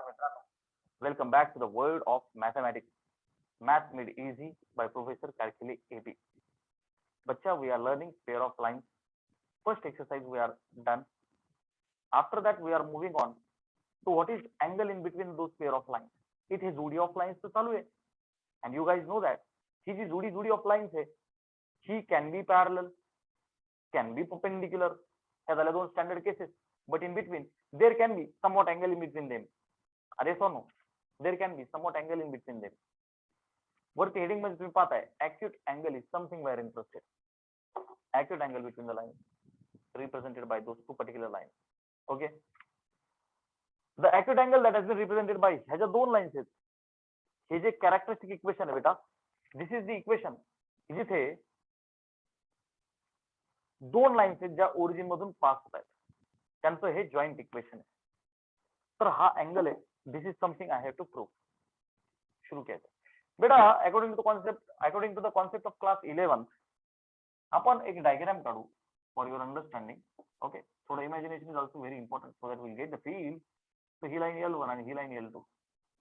मित्रांनो, welcome back to the world of mathematics. Math made easy by Professor Kalkile AB. Bacha, we are learning pair of lines. First exercise we are done. After that, we are moving on to what is angle in between those pair of lines. It is जोडी of lines तो चालू है, and you guys know that ही जी जोडी of lines है, she can be parallel, can be perpendicular. ह्या झाल्या दोन standard cases. But in between, there can be somewhat angle in between them. Yes or no? There can be somewhat angle in between them. वरती heading मध्ये तुम्ही पाहताय acute angle is something we are interested. Acute angle between the lines represented by those two particular lines. Okay. The acute angle that has been represented by ह्या ज्या दोन lines आहेत, हे जे कॅरेक्टरिस्टिक इक्वेशन आहे बेटा, दिस इज द इक्वेशन जिथे दोन लाईन्स आहेत ज्या ओरिजिन मधून पास होत आहेत, त्यांचं हे जॉईंट इक्वेशन आहे. तर हा अँगल आहे. This is something I have to prove. शुरू केलं बेटा. According to the concept of class 11 आपण एक डायग्राम काढू फॉर युअर अंडरस्टँडिंग. ओके, थोडं imagination is also very important so that will get the feel. तो ही लाईन L1 आणि ही लाईन L2.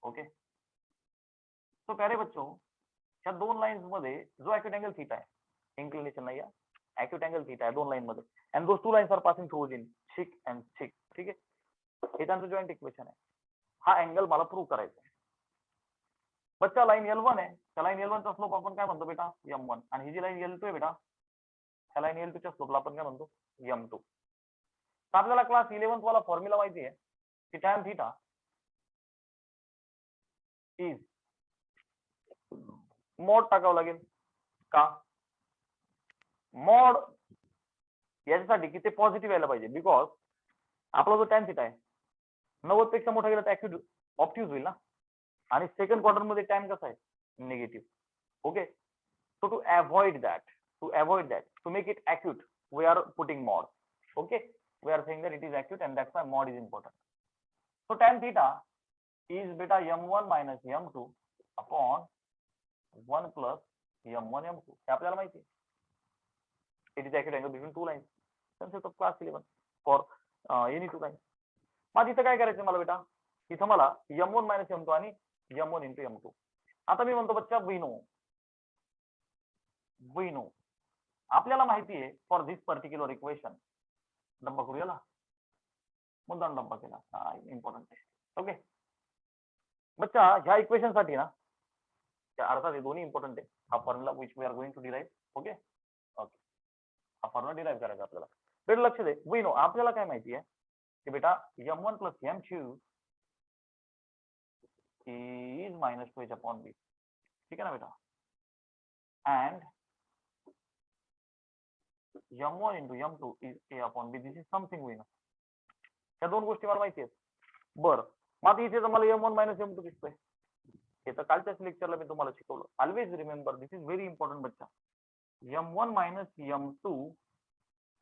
ओके, तो प्यारे बच्चों, ह्या दोन लाईन्स मध्ये जो ॲक्यूट अँगल थीटा आहे, इन्क्लिनेशन नाही, ॲक्यूट अँगल थीटा आहे दोन लाईन मध्ये, and those two lines are passing through origin thick and thick. ठीक आहे, हे त्यांचं जॉईंट इक्वेशन आहे. हा अँगल मला प्रूव्ह करायचा आहे. बच्चा लाईन L1 आहे, त्या लाईन L1 चा स्लोप आपण काय म्हणतो बेटा, M1. आणि ही जी लाईन L2 आहे बेटा, ह्या लाईन L2 च्या स्लोपला आपण काय म्हणतो, M2. तर आपल्याला क्लास 11 वाला फॉर्म्युला माहिती आहे की tan थीटा इज मॉड टाकावं लागेल का, मॉड याच्यासाठी की ते पॉझिटिव्ह यायला पाहिजे, बिकॉज आपला जो tan थीटा आहे 90 पेक्षा मोठा गेला तर ऍक्च्युअली ऑप्ट्यूज होईल ना, आणि सेकंड क्वार्टर मध्ये टाइम कसा आहे, negative. Okay, so to avoid that, to make it acute, we are putting mod. Okay, we are saying that it is acute and that's why mod is important. So tan theta is beta m1 minus m2 upon 1 plus m1 m2. हे आपल्याला माहिती आहे. It is acute angle between two lines. Concept of class 11 for any two lines. मग इथं काय करायचं मला बेटा, इथं मला m1 minus m2 आणि m1 into m2. आता मी म्हणतो बच्चा we know आपल्याला माहिती आहे फॉर दिस पर्टिक्युलर इक्वेशन, डब्बा करूया मुद्दाम डब्बा केला, हा इम्पॉर्टंट आहे. ओके बच्चा, ह्या इक्वेशन साठी ना, त्या अर्थात हे दोन्ही इम्पॉर्टंट आहे. हा formula which we are going to derive. Okay okay, हा फॉर्म्युला डिराइव्ह करायचा आपल्याला. बेटा लक्ष दे, वी नो आपल्याला काय माहिती आहे की बेटा m1 plus m2 is minus 2h upon b. ठीक आहे ना बेटा, and m1 into m2 is a upon b. This is something we know. या दोन गोष्टी मला माहिती आहेत. बरं, मग इथे तर मला m1 minus m2 दिसतोय. हे तर कालच्याच लेक्चरला मी तुम्हाला शिकवलं. Always remember, this is very important बच्चा. m1 minus m2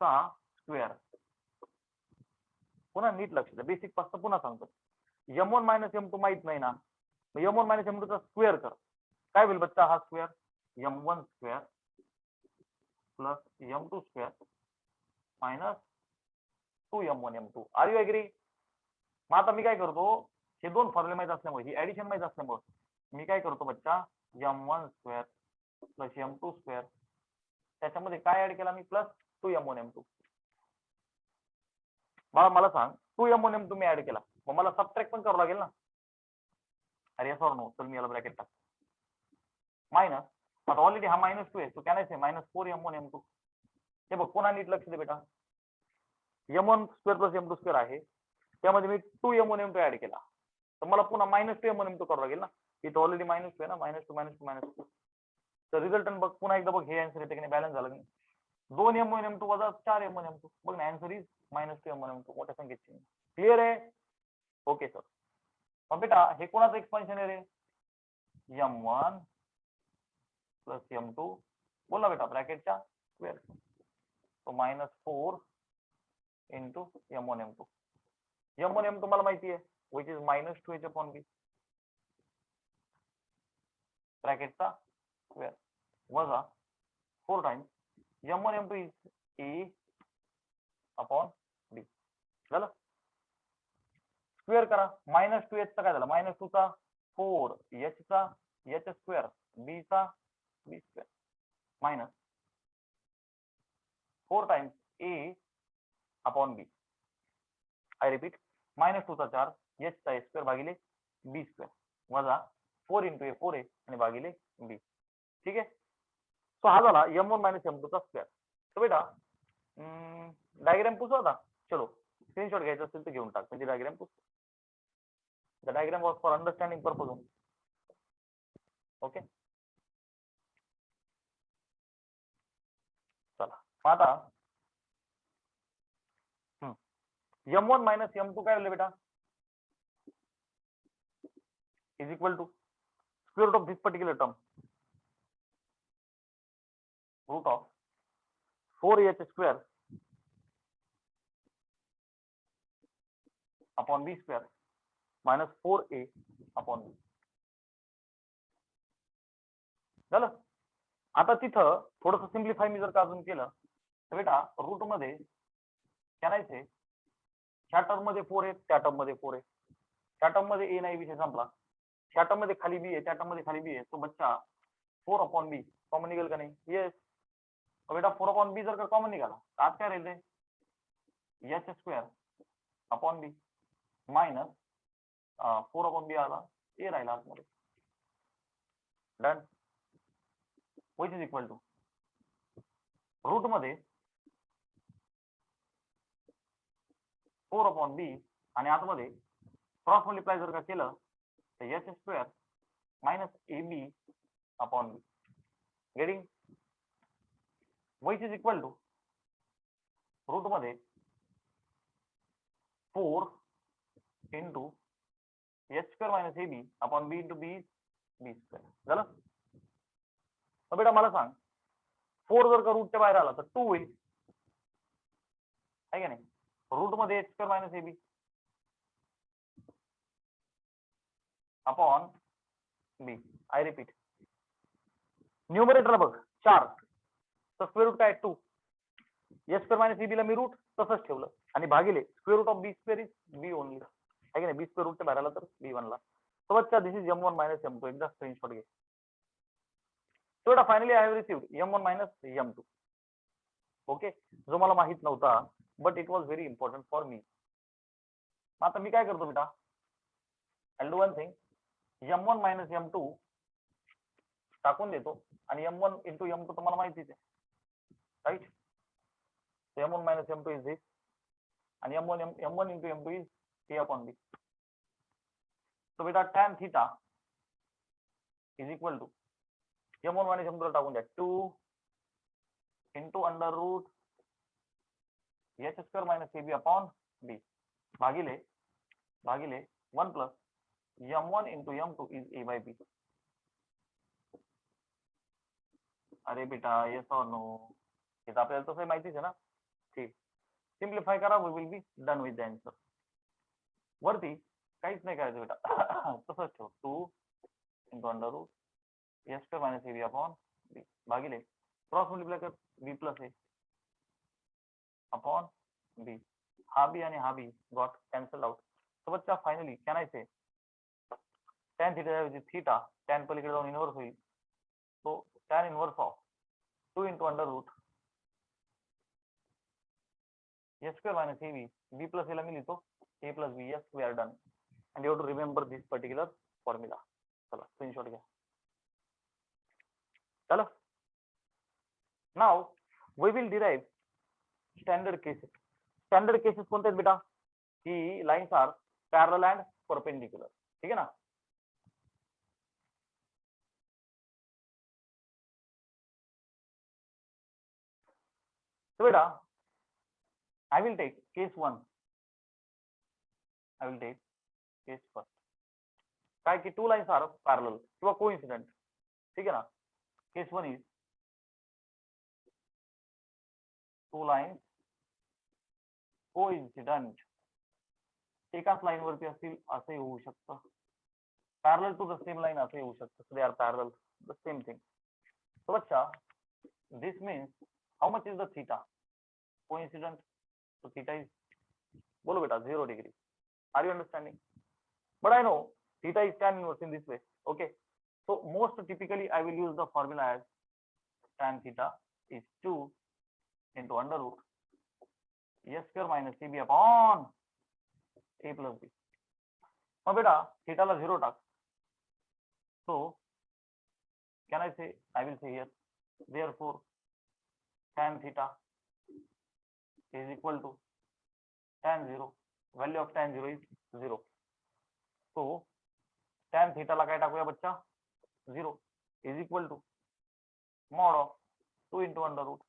चा स्क्वेअर. पुन्हा नीट लक्ष द्या, बेसिक पासून पुन्हा सांगतो. m1 minus m2 माहित नाही ना, m1 minus m2 चा स्क्वेअर कर. काय होईल बच्चा, हा square m1 square plus m2 square minus 2m1 m2. Are you agree? मग आता मी काय करतो, हे दोन फॉर्म्युले माहित असल्यामुळे, ही ऍडिशन माहित असल्यामुळे मी काय करतो बच्चा, m1 square plus m2 square, त्याच्यामध्ये काय ऍड केला मी, प्लस 2m1 m2. मला सांग, 2m1 m2 मी ऍड केला, मग मला सबट्रॅक्ट पण करावं लागेल ना. अरे yes or no? चल मी याला ब्रॅकेट टाक, मायनस, आता ऑलरेडी हा -2 आहे, so can I say -4m1 m2. हे बघ, पुन्हा नीट लक्ष दे बेटा, m1 square plus m2 square आहे, त्यामध्ये मी 2m1 m2 ऍड केला, तर मला पुन्हा -2m1 m2 करावं लागेल ना. इथं ऑलरेडी -2 आहे ना, -2 तर रिझल्टंट बघ, पुन्हा एकदा बघ, हे आन्सर येते की नाही, बॅलन्स झालं की 2m1 m2 वजा 4m1 m2. बघ ना, आन्सर इज -2m1 m2. मोठ्या संख्येची. क्लिअर आहे? Okay sir. मग बेटा हे कोणाचं एक्सपान्शन आहे रे, m1 प्लस m2, बोला बेटा ब्रॅकेटच्या स्क्वेअर, तो -4 into m1 m2. m1 m2 मला माहिती आहे, which is -2h upon b, ब्रॅकेटचा स्क्वेअर वजा 4 times m1 m2 is a upon b. झालं? स्क्वेअर करा, -2h चा काय झाला, -2 चा 4h चा h स्क्वेअर, b चा b square minus 4 times a upon b. I repeat, -2 चा 4 h चा a स्क्वेअर भागिले b स्क्वेअर वजा 4 इंटू a 4a आणि भागिले b. ठीक आहे. सो हा झाला m1 m2 चा स्क्वेअर. तर बेटा डायग्राम पुसू आता. चलो स्क्रीनशॉट घ्यायचा असेल तर घेऊन टाक, म्हणजे डायग्राम पुस. The diagram was for understanding purpose only. Okay, चला आता m1 m2 काय झालं बेटा, is equal to square root of this particular term, root of 4h square upon b square minus 4a upon b. झालं. आता तिथं थोडस सिम्प्लिफाय मी जर का अजून केलं तर बेटा रूट मध्ये करायचे, ह्या टर्म मध्ये 4 आहे, त्या टर्म मध्ये 4 आहे, त्या टर्म मध्ये a नाही, विषय संपला. ह्या टर्म मध्ये खाली b आहे, त्या टर्म मध्ये खाली b आहे, तो बच्चा 4 अपॉन b कॉमन निघेल का नाही? येस. बेटा 4 अपॉन b जर का कॉमन निघाला तर आज काय राहिले, h square upon b minus 4 upon b आला, a राहिला आतमध्ये. Done. Which is equal to root मध्ये 4 अपॉन b आणि आतमध्ये क्रॉस मल्टिप्लाय जर का केलं तर h square minus ab upon b. Getting? Which is equal to root मध्ये 4 into h square minus ab upon b into b b square. झालं. मग बेटा मला सांग, 4 जर का रूटच्या बाहेर आला तर 2 होईल, आहे का नाही? रूट मध्ये h square minus ab upon b. I repeat, numerator बघ 4 तर स्क्वेअर रूट काय 2, h स्क्वेअर मायनस ab ला मी रूट तसंच ठेवलं आणि भागिले square root of b square is b only, आहे की नाही? b स्क्वेअर रूटच्या बाहेर आला तर b बनला. तो बच्चा दिस इज m1 m2. एकदा स्क्रीनशॉट घे. So बेटा finally I have received m1 m2. Okay, जो मला माहित नव्हता but it was very important for me. आता मी काय करतो बेटा, I do one thing, m1 m2 टाकून देतो आणि m1 इंटू m2 तर मला माहितीच आहे, right? m1 m2 is this आणि m1 into m2 is a upon b. तो बेटा tan theta is equal to m1 m2 टाकून द्या 2 into under root h square minus ab upon b भागिले 1 plus m1 into m2 is a by b. अरे बेटा yes और no, हे तर आपल्याला तसं माहितीच आहे ना. ठीक, सिम्प्लिफाय करा, we will be done with the answer. वरती काहीच नाही करायचं बेटा, तसंच ठेव 2 into under root h square minus ab upon b भागिले क्रॉस मल्टिप्लाय कर b plus a upon b. हा b आणि हा b गॉट कॅन्सल आउट. तो बच्चा finally can I say tan theta theta, tan पलीकडे जाऊन इनवर्स होईल, तो tan inverse of 2 into under root h square minus ab b plus a ला मी लिहितो a plus b. yes, we are done and you have to remember this particular formula. चला screenshot घ्या. चलो, now we will derive standard cases. Standard cases कोणते आहेत बेटा? ही lines are parallel and perpendicular. ठीक आहे ना? So बेटा I will take case 1. I will take case first. काय की two lines are parallel किंवा coincident. ठीक आहे ना? Case 1 is two lines coincident. एकाच लाईन वरती असतील असंही होऊ शकतं. Parallel to the same line असंही होऊ शकतं. They are parallel the same thing. So बच्चा, this means how much is the theta? Coincident. So theta is, बोलो बेटा 0 degree. Are you understanding? But I know theta is tan inverse in this way. Okay. So most typically I will use the formula as tan theta is 2 into under root s square minus cb upon a plus b. Now beta theta la 0 टाक. So can I say, I will say here, therefore tan theta is equal to tan 0. Value of tan 0 is 0. So tan theta ला काय टाकूया बच्चा 0 is equal to mod of 2 into under root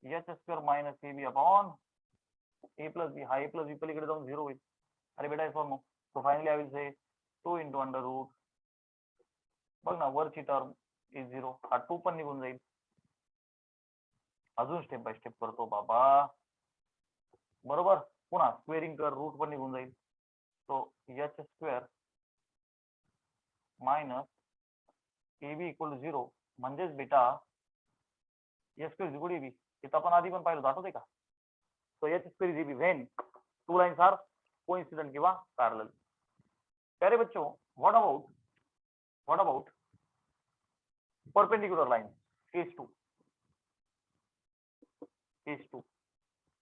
h square minus ab upon a plus b. हा a plus b पलीकडे जाऊन 0 होईल. अरे बेटा is or no? So finally I will say 2 into under root, बघ ना वरची टर्म is 0, हा 2 पण निघून जाईल. अजून स्टेप बाय स्टेप करतो बाबा, बरोबर. पुन्हा स्क्वेअरिंग कर, रूट पण निघून जाईल. So h square minus ab equal to 0 म्हणजेच बेटा h square is equal to ab. इथं आपण आधी पण पाहिलं, आठवतंय का? So h square is ab when two lines are coincident किंवा पैरेलल. प्यारे बच्चों, what about perpendicular line case 2.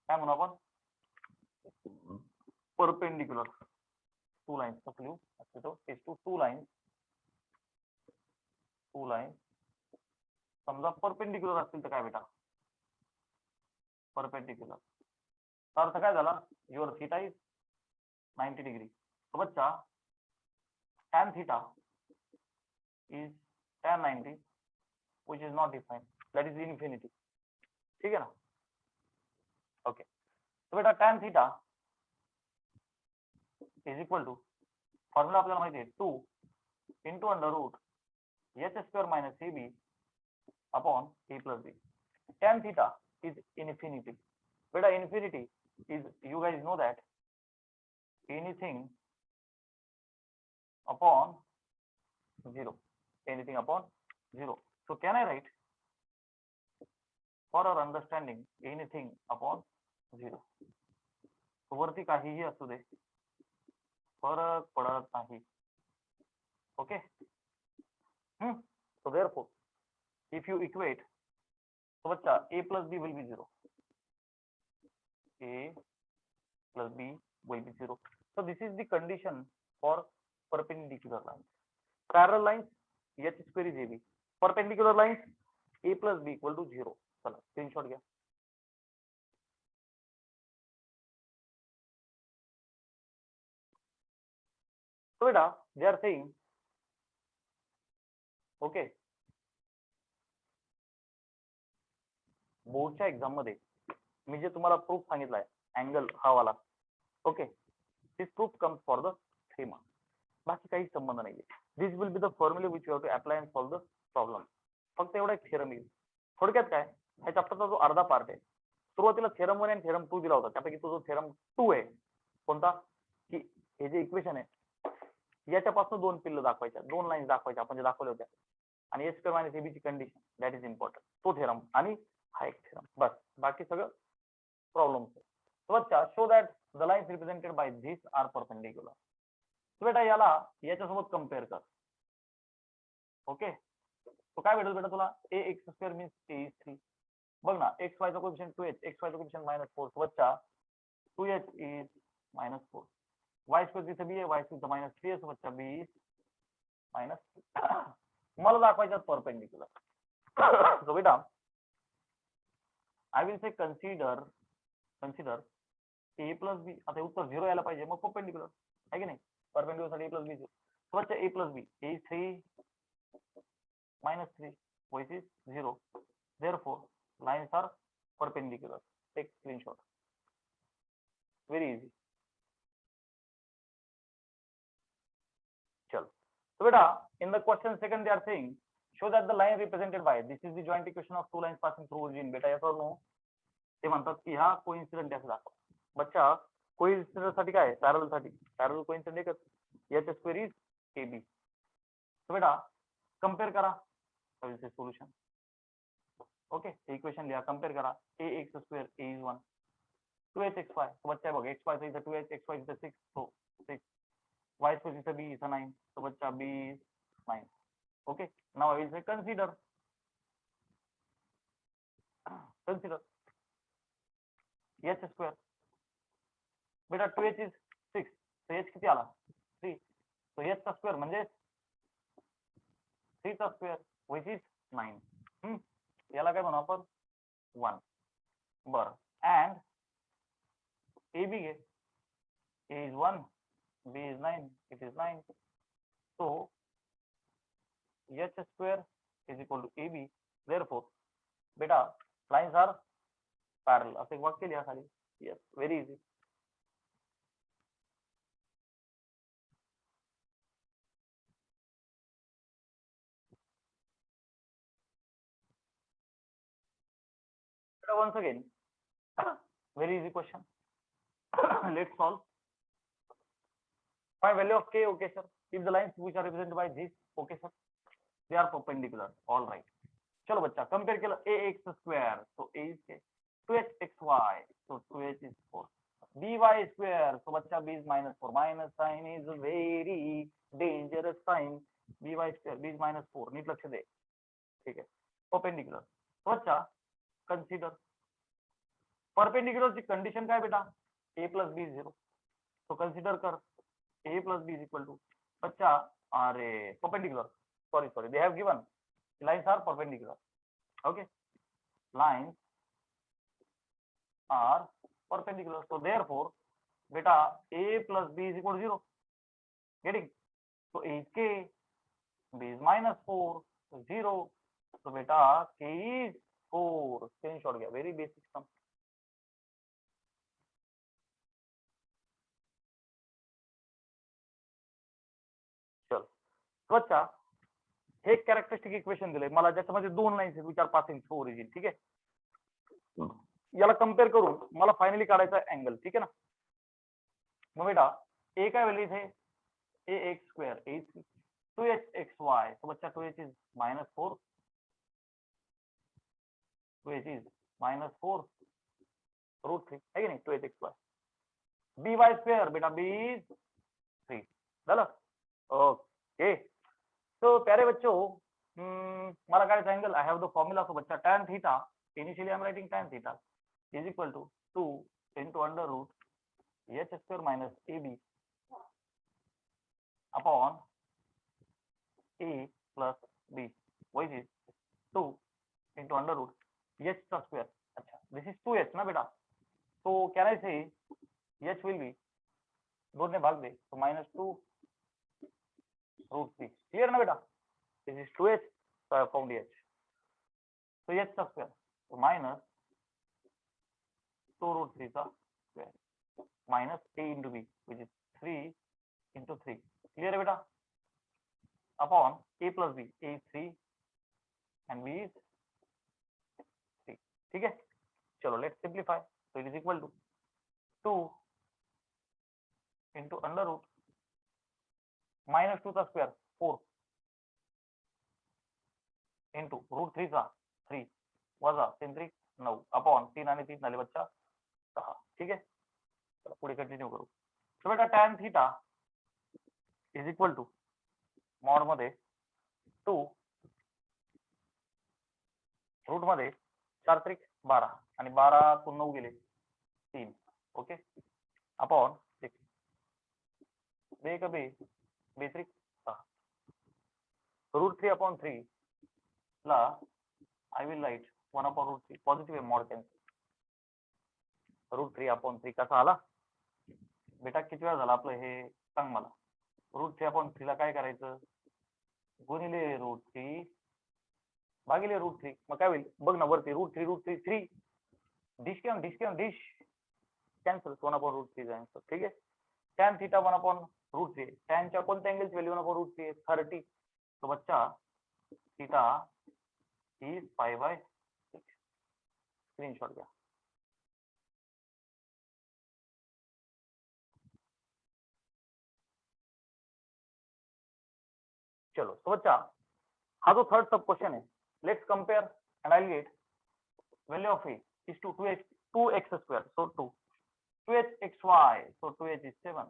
काय म्हणू आपण? परपेंडिकुलर टू लाइन्स कसं लिहू? तो केस 2 टू लाइन्स समजा परपेंडिकुलर असतील तर काय बेटा? परपेंडिकुलर अर्थ काय झाला? Your theta is 90 degree. तो बच्चा tan theta is tan 90 which is not defined, that is infinity. ठीक है ना? ओके. तो बेटा tan theta is equal to, formula आपल्याला माहिती आहे 2 into under root h square minus ab upon a plus b. tan theta is infinity. बेटा infinity is, you guys know that, anything upon 0. Anything upon 0. So can I write, for our understanding, anything upon 0. So वरती काहीही असू दे, फरक पडत नाही. Okay. So therefore, if you equate, so बच्चा a plus b will be 0. A plus b will be 0. So this is the condition for perpendicular lines. Parallel lines h square is ab. Perpendicular lines a plus b equal to 0. चला screenshot घ्या. So बेटा they are saying, okay, बोर्डच्या exam मध्ये मी जे तुम्हाला proof सांगितलाय angle हा वाला, okay, this proof comes for the 3 marks. बाकी काही संबंध नाहीये. This will be the formula which you have to apply and solve the problem. फक्त एवढा एक थेरम येईल. थोडक्यात काय, ह्या चॅप्टरचा जो अर्धा पार्ट आहे, सुरुवातीला थेरम 1 आणि थेरम 2 दिला होता. त्यापैकी तो जो थेरम 2 आहे कोणता, की हे जे इक्वेशन आहे याच्यापासून 2 पिल्ल दाखवायच्या, 2 लाईन्स दाखवायच्या आपण जे दाखवल्या होत्या, आणि एस स्क्वेअर मायनस एबी ची कंडिशन, दॅट इज इम्पॉर्टंट. तो थेरम आणि हा एक थेरम, बस. बाकी सगळं प्रॉब्लेम. बच्चा show that the lines represented by this are perpendicular. बेटा याला याच्यासोबत कम्पेअर कर. ओके. तो काय भेटेल बेटा तुला? A x square means a is 3. बघ ना, एक्स वायचा कोएफिशिएंट 2h, एक्स वायचा कोएफिशिएंट -4. बच्चा 2h इज -4. y स्क्वेअर तिथे बी आहे, y स्क्वेअर -3 बच्चा बी इज -3. मला दाखवायचं परपेंडिक्युलर. सो बेटा I will say consider a plus b. आता उत्तर 0 यायला पाहिजे, मग परपेंडिक्युलर आहे की नाही? परपेंडिक्युलर साठी a प्लस बी 0. बच्चा a plus B a is 3 -3 which is 0. Therefore lines are perpendicular. Take screenshot. Very easy. चलो. So beta in the question second they are saying show that the line represented by, this is the joint equation of two lines passing through origin. बेटा yes or no? ते म्हणतात की हा coincident असं दाखवा. बच्चा coincident साठी काय, पॅरलल साठी पॅरलल कोइन्सिडेंट एकच, h स्क्वेअर इज ab. तो बेटा कंपेअर करा, सोल्यूशन. ओके, इक्वेशन लिहा, कंपेअर करा. a x square a is 1 2hxy, तो बच्चा बघ xy चा इथं 2h, xy इथं 6, so 6, y स्क्वेअर इथं b इथं 9, तो बच्चा b is 9. Okay, now I will say consider h square. बेटा 2h is 6, so h किती आला 3, so h चा स्क्वेअर म्हणजे 3 चा स्क्वेअर which is 9. याला काय म्हणू आपण 1. बरं, and ab घे, a is 1, b is 9, it is 9, so h square is equal to ab. Therefore बेटा lines are parallel. असं एक वाक्य लिहा खाली. Yes, very easy. Once again, very easy question. Let's solve. Find value of k. Okay, sir. If the lines which are represented by this, okay, sir, they are perpendicular. All right. चलो बच्चा compare केलं ax square, so a is k. 2hxy, so 2h is 4. by square, so बच्चा b is -4. Minus sign is a very dangerous sign. by square, b is -4. नीट लक्ष दे. ठीक है. Perpendicular. तो बच्चा consider. Perpendicular ची कंडिशन काय बेटा? a plus b is 0. तो consider कर a plus b is equal to, बच्चा अरे perpendicular. Sorry. They have given lines are perpendicular. Okay. Lines are perpendicular. So therefore, beta a plus b is equal to 0. Getting? So a is k, b is -4, so 0. So beta k is 4. Screenshot Gaya. Very basic sum. चल. तो बच्चा हे एक characteristic equation दिलंय मला, ज्याच्यामध्ये दोन lines आहेत, विचार पासिंग ओरिजिन. ठीक आहे. याला कम्पेअर करून मला फायनली काढायचा अँगल. ठीक आहे ना. मग बेटा ए काय व्हॅल्यू इथे ax square, a 2hxy, तो बच्चा 2h is -4, 2h is -4 √3 है कि नहीं, 2hxy. by square, बेटा b is 3. झालं. ओके. तो प्यारे बच्चों, मला काढायचा angle. I have the formula. So बच्चा tan theta, initially I am writing tan theta is equal to 2 into under root h square minus ab upon a plus b, which is 2 into under root h का square. अच्छा, this is 2h ना बेटा. तो can I say h will be, दोन ने भाग दे तो -2 √3. Clear ना बेटा. This is 2h, so I have found h. So h का square, so minus 2 √3 का square minus a into b, which is 3 into 3. Clear है बेटा. Upon a plus b, a is 3 and b is 3. ठीक है. चलो let's simplify. So it is equal to 2 into under root -2 का square 4 into √3 का 3 वजा 3 3 9 upon 3 आणि 3 झाले बच्चा 6. ठीक आहे. चला पुढे कंटिन्यू करू. तर बेटा tan theta is equal to mod मध्ये 2 रूट मध्ये 4 त्रिक 12 आणि 12 तून 9 गेले 3. ओके. अपॉन 6 बे का बे त्रिक 6. √3 अपॉन 3 ला I will write 1 upon √3. Positive mod cancel. √3 upon 3 कसा आला बेटा? किती वेळा झाला आपलं हे सांग मला. √3 अपॉन 3 ला काय करायचं? गुणिले √3 भागिले √3. मग काय होईल बघ ना वरती. √3 3 डिश कॅन्सल. 1 upon √3 answer. ठीक आहे. tan theta 1 upon √3. tan च्या कोणत्या अँगलची व्हॅल्यू 1 अपॉन √3 30. तो बच्चा थीटा is π/6. स्क्रीनशॉट घ्या. चलो तो बच्चा हा जो थर्ड सब क्वेश्चन है, let's compare and I will get value of a is to 2x square, so 2 2hxy, so 2h is 7.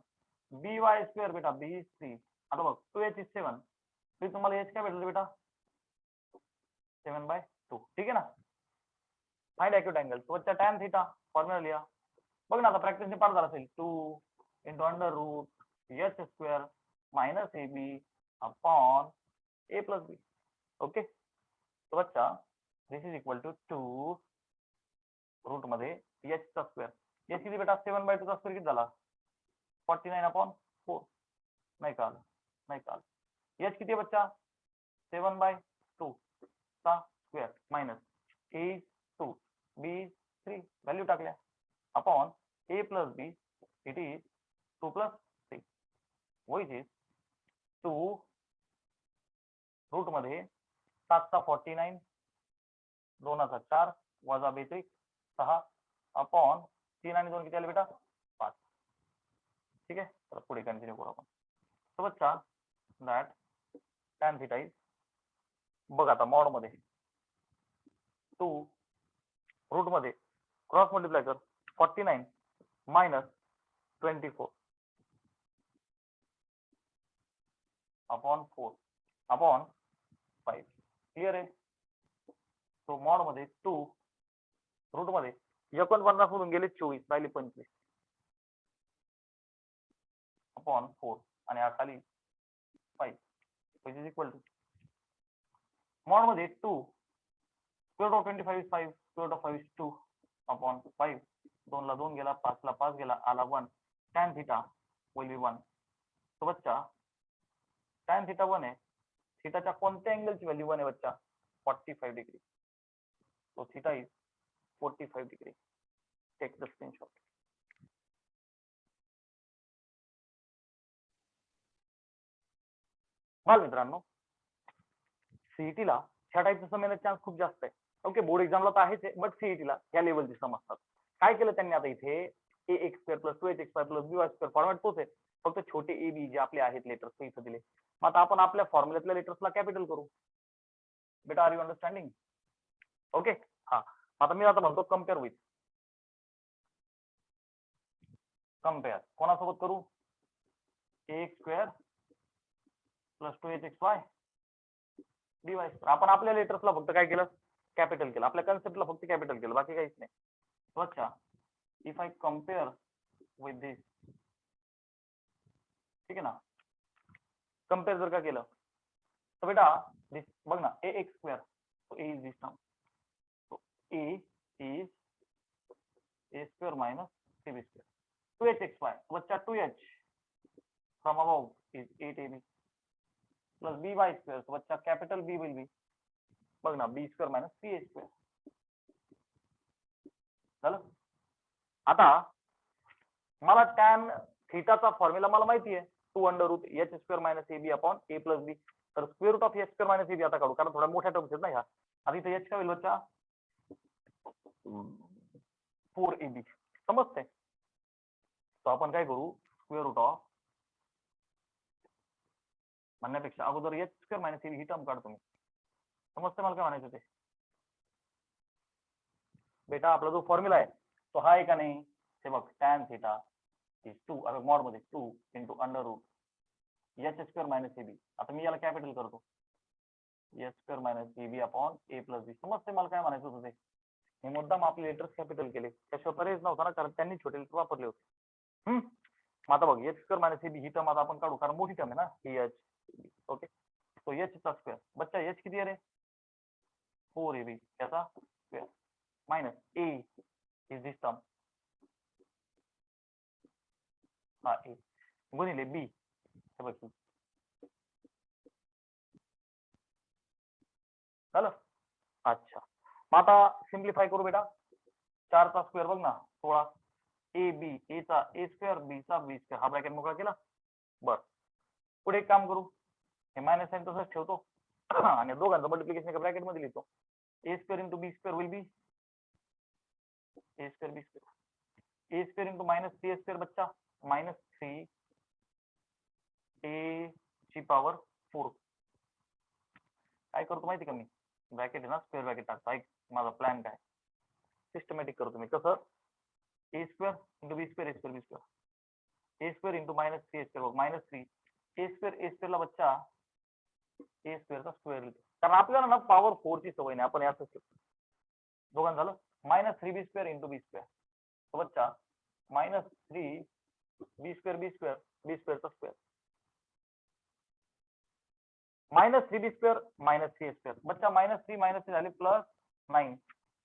by square बेटा b is 3. आता बघ 2h is 7. फिर तुम्हाला h काय भेटलं बेटा 7/2. ठीक आहे ना. Find acute angle. तो बच्चा tan थीटा फॉर्म्युला लिहा. बघ ना आता प्रॅक्टिसने पाठ झाला असेल 2 into under root h square minus ab upon a plus b. Okay. तो बच्चा दिस इज इक्वल टू 2 रूट मध्ये h चा स्क्वेअर. h किती बेटा 7/2 चा स्क्वेअर किती झाला 49/4. नाही का h किती आहे बच्चा 7/2 चा square minus a is 2 b is 3 value टाकल्या upon a plus b it is 2 plus 3 which is 2 route मध्ये 7 चा 49 2 चा 4 वजा बेत्रिक 6 अपॉन 3 आणि 2 किती आले बेटा 5. ठीक आहे. तर पुढे कंटिन्यू करू आपण. तर बच्चा दॅट tan थीटा इज बघ आता मॉड मध्ये 2 रूट मध्ये क्रॉस मल्टिप्लाय कर 49 मायनस 24 अपॉन 4 अपॉन 5. क्लिअर आहे. तो मॉड मध्ये 2 रूट मध्ये 49 मधून गेले 24 राहिले 25 अपॉन 4 आणि हा खाली 5 which is equal to mod मध्ये 2 square root of 25 is 5 square root of 5 is 2 upon 5 2 ला 2 गेला 5 ला 5 गेला आला 1 tan theta will be 1. तो बच्चा tan theta 1 आहे. थीटाच्या कोणत्या अँगलची व्हॅल्यू 1 आहे बच्चा 45 degree. so theta is 45 degree. Take the screenshot. बाल मित्रांनो सीईटी ला ह्या टाईपचा सम येण्याचा चान्स खूप जास्त आहे. ओके बोर्ड एक्झामला तर आहेच आहे बट सीईटी ला ह्या लेवलची सम असतात. काय केलं त्यांनी आता इथे ax² + 2hx² + by² फॉर्मॅट तोच आहे फक्त छोटे ए बी जे आपले आहेत लेटर्स ते इथे दिले. मग आता आपण आपल्या फॉर्म्युल्यातल्या लेटर्सला कॅपिटल करू. बेटा आर यू अंडरस्टँडिंग. ओके हा आता मी आता म्हणतो कम्पेअर विथ कम्पेअर कोणासोबत करू ax² + 2hxy dy. आपण आपल्या लेटर्सला फक्त काय केलं कॅपिटल केलं. आपल्या कन्सेप्टला फक्त कॅपिटल केलं बाकी काहीच नाही. अच्छा इफ आय कम्पेअर विथ दिस ठीक आहे ना. कम्पेअर जर का केलं तर बेटा दिस बघ ना ax² so a is this term so a is a² - cb². 2hxy बच्चा 2h from above is 8ab plus by² so बच्चा कैपिटल B will be बघ ना b² - ca². झालं. आता मला tan थीटाचा फॉर्म्युला मला माहिती आहे 2 √h² - ab upon a plus b. तर square root of h² - ab आता काढू कारण थोड्या मोठ्या टर्म्स आहेत ना ह्या. आता इथे h काय होईल बच्चा 4ab समजते. तो आपण काय करू स्क्वेअर रूट ऑफ म्हणण्यापेक्षा अगोदर h² - ab ही टर्म काढतो मी. समजते मला काय म्हणायचं ते. बेटा आपला जो फॉर्म्युला आहे तो हा आहे का नाही हे बघ tan थीटा इज 2 आता मॉड मध्ये 2 into under route h² - ab. आता मी याला कॅपिटल करतो h² - ab upon a plus b. समजते मला काय म्हणायचं होतं ते. मी मुद्दाम आपले लेटर्स कॅपिटल केले त्याशिवाय पर्यायच नव्हता ना कारण त्यांनी छोटे लेटर वापरले होते. मग आता बघ h² - ab ही टर्म आता आपण काढू कारण मोठी टर्म आहे ना ही h. ओके तो h चा स्क्वेअर बच्चा h किती आहे रे 4ab याचा square minus a is this term हा a गुणिले b हे बघ झालं. अच्छा मग आता सिम्प्लिफाय करू बेटा 4 चा स्क्वेअर बघ ना 16 ए बी ए चा a² b चा b² हा ब्रॅकेट मोकळा केला. बर पुढे एक काम करू हे मायनस साइन तसंच ठेवतो आणि दोघांचं मल्टिप्लिकेशन एका ब्रॅकेट मध्ये लिहितो a² * b² will be a² b². a² - c² बच्चा -3 a ची पॉवर 4. काय करतो माहिती का मी ब्रॅकेट आहे ना स्क्वेअर ब्रॅकेट टाकतो. ऐक माझा प्लॅन काय सिस्टमॅटिक करतो मी कसं ए square into b square a square b square a square into minus three a square minus three ए स्क्वेअरला बच्चा ए स्क्वेअरचा स्क्वेअर लिहितो कारण आपल्याला ना पॉवर 4 ची सवय नाही आपण याच दोघांना झालं minus three b square into b square तो बच्चा मायनस थ्री बी स्क्वेअरचा square minus three b square minus three a square बच्चा मायनस थ्री झाले plus 9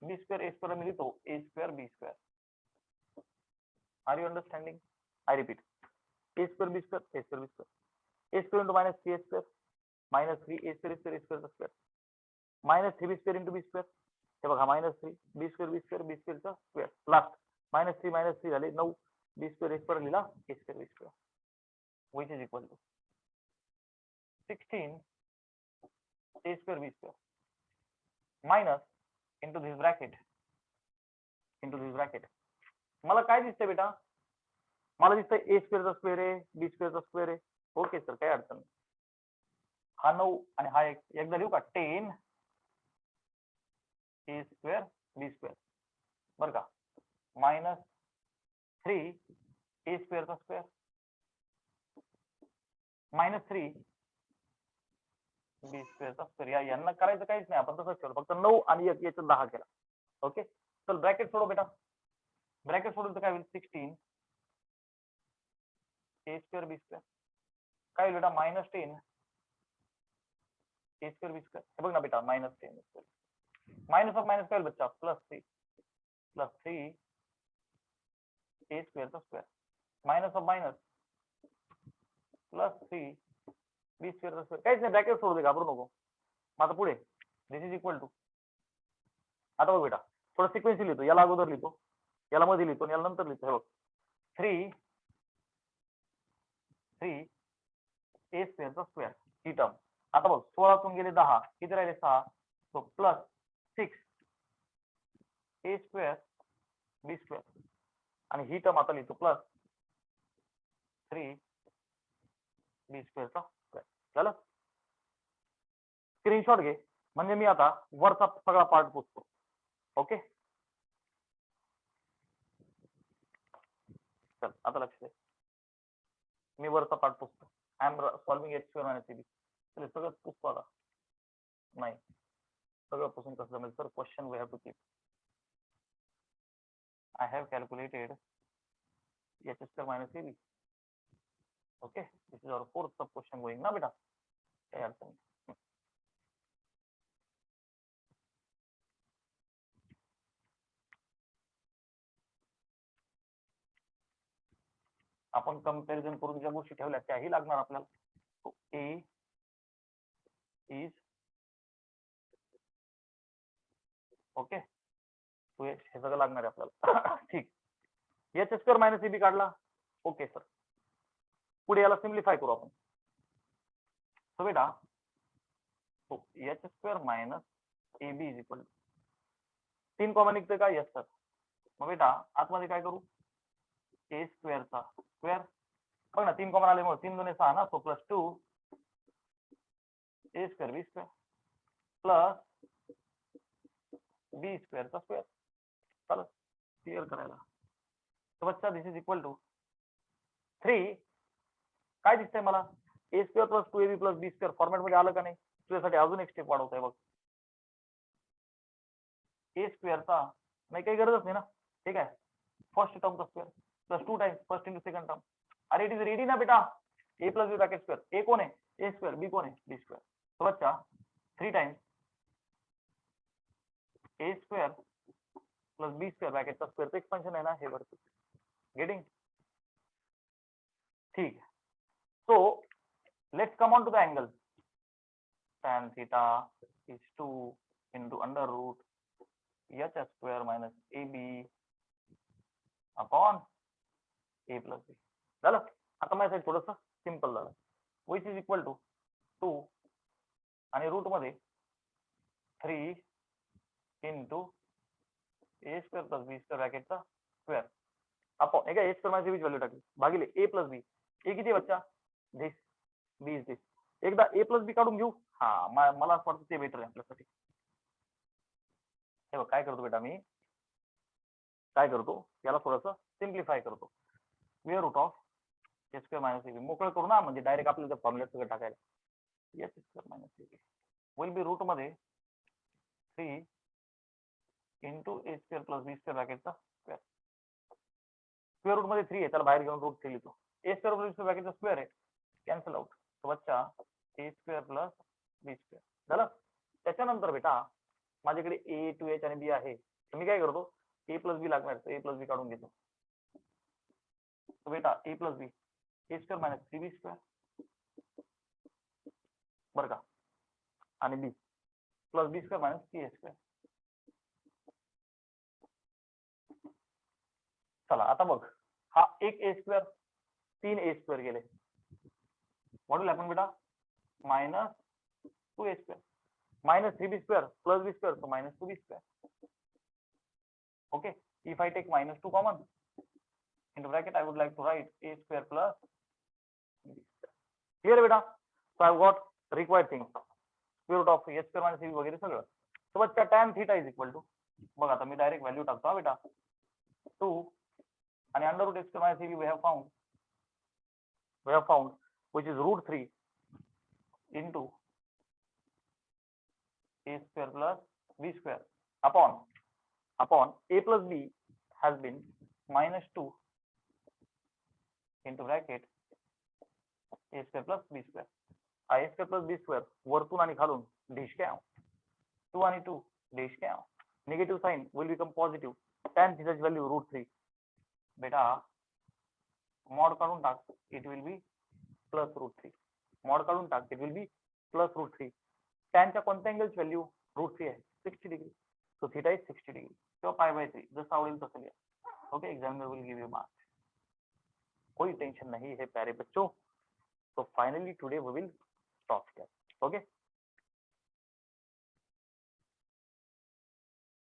b square a square मी लिहितो a square b square are you understanding I repeat a square b square a square b square a square into minus three a square minus three a square स्क्वेअरचा square minus three b square into b square हे बघा minus three b स्क्वेअरचा square last minus three झाले 9 b square a square लिहिला a square b square which is equal to 16 a square b square minus into this bracket मला काय दिसतंय बेटा मला दिसतंय a स्क्वेअरचा स्क्वेअर आहे b स्क्वेअरचा स्क्वेअर आहे ओके सर काय अडचण नाही हा 9 आणि हा एक एकदा लिहू का 10 a स्क्वेअर b स्क्वेअर बरं का मायनस 3 a स्क्वेअरचा स्क्वेअर मायनस थ्री बी स्क्वेअरचा स्क्वेअर यांना करायचं काहीच नाही आपण तसंच ठेवलं फक्त 9 आणि 1 याचा 10 केला ओके चल ब्रॅकेट सोडव बेटा ब्रॅकेट सोडून तर काय होईल 16 ए स्क्वेअर बी स्क्वेअर काय होईल बेटा मायनस 10 ए स्क्वेअर बी स्क्वेअर हे बघ ना बेटा मायनस 10 मायनस ऑफ मायनस काय होईल बच्चा प्लस थ्री ए स्क्वेअरचा square minus of minus plus three b square काहीच नाही ब्रॅकेट सोडू दे घाबरू नको आता पुढे दिस इज इक्वल टू आता बघ बेटा थोडं सिक्वेन्स लिहितो याला अगोदर लिहितो याला मध्ये लिहितो याला नंतर लिहितो हे बघ थ्री ए स्क्वेअरचा स्क्वेअर ही टर्म आता बघ 16 गेले 10 किती राहिले 6 सो प्लस 6 ए स्क्वेअर बी स्क्वेअर आणि ही टर्म आता लिहितो प्लस 3 बी स्क्वेअरचा स्क्वेअर झालं स्क्रीनशॉट घे म्हणजे मी आता वरचा सगळा पार्ट पुसतो ओके चल आता लक्ष दे मी वरचा पार्ट पुसतो I am solving x square minus b चल सगळं पुसतो आता नाही सगळं पुसून कसं जमेल sir question we have to keep I have calculated h square minus ab. Okay, this is our fourth sub question going ना बेटा काय अडचण नाही. आपण कंपॅरिझन करून ज्या गोष्टी ठेवल्या त्याही लागणार आपल्याला a is ओके हे सगळं लागणार आहे आपल्याला ठीक H square minus A B काढला ओके सर पुढे याला सिम्प्लिफाय करू आपण सो बेटा H square minus A B is equal 3 common निघते का यस सर मग बेटा आतमध्ये काय करू ए स्क्वेअरचा स्क्वेअर बघ ना 3 कॉमन आल्यामुळे 3 2 6 ना सो प्लस 2 ए स्क्वेअर बी स्क्वेअर प्लस बी स्क्वेअरचा स्क्वेअर चला क्लिअर करायला तर बच्चा दिस इज इक्वल टू 3 काय दिसतंय मला ए square plus 2ab plus b square format मध्ये आलं का नाही तुझ्यासाठी अजून एक स्टेप वाढवतोय बघ ए स्क्वेअरचा नाही काही गरजच नाही ना ठीक आहे फर्स्ट टर्मचा square plus 2 times first into second term अरे इट इज रेडी ना बेटा a plus b bracket square a कोण आहे ए स्क्वेअर बी कोण आहे बी स्क्वेअर तो बच्चा 3 टाइम्स ए square plus b square ब्रॅकेटचा स्क्वेअरचं expansion आहे ना हे वरती गेटिंग ठीक है so let's come on to the angle tan theta is 2 into under root h square minus ab upon a plus b झालं आता माझ्यासाठी थोडंसं सिंपल झालं which is equal to 2 आणि रूट मध्ये 3 into a square plus b square ब्रॅकेटचा square upon एका a square minus b ची व्हॅल्यू टाकली भागिले a plus b a किती बच्चा दिस b इज दिस एकदा a plus b काढून घेऊ हा मला असं वाटतं ते बेटर आहे आपल्यासाठी हे बघ काय करतो बेटा मी काय करतो, याला थोडंसं सिम्प्लिफाय करतो. Square root of a square minus a मोकळं करू ना, म्हणजे डायरेक्ट आपल्याला फॉर्म्युला सगळं टाकायला. S square minus a will be root मध्ये 3 into a square plus b square ब्रॅकेटचा स्क्वेअर. स्क्वेअर रूट मध्ये 3 आहे, त्याला बाहेर घेऊन रूट 3 लिहितो. A square plus b square ब्रॅकेटचा स्क्वेअर आहे, कॅन्सल आउट. तो बच्चा a square plus b square झालं. त्याच्यानंतर बेटा माझ्याकडे ए टू एच आणि बी आहे, तर मी काय करतो, ए प्लस बी लागणार, ए प्लस बी काढून घेतो. तो बेटा a plus B A square minus 3b square बरं का, आणि बी plus b square minus 3a square. चला आता बघ, हा एक ए स्क्वेअर 3 ए स्क्वेअर गेले, व्हॉट आपण बेटा minus 2a square minus 3b square plus b square, so minus 2b square. Okay, if I take minus 2 common into bracket, I would like to write a square plus b square. Clear beta? So I have got required things, square root of a square minus b वगैरे सगळं. So बच्चा tan theta is equal to, बघ आता मी direct value टाकतो हा बेटा, 2 आणि under root a square minus b we have found which is root 3 into a square plus b square upon a plus b has been minus 2 into bracket a square plus b square. a square plus b square वरतून आणि खालून ढिशक्या 2 आणि 2 ढिशक्या, negative sign will become positive. tan theta value root 3 बेटा mod काढून टाक, it will be plus root 3. Mod काढून टाक, it will be plus root 3. tan च्या कोणत्या अँगलची व्हॅल्यू root 3 आहे, 60 degree. So theta is 60 degree. So pi by 3 जसं आवडेल तसं लिहा. Okay, examiner will give you marks. कोई टेंशन नहीं है प्यारे बच्चों. So finally today we will stop here. Okay.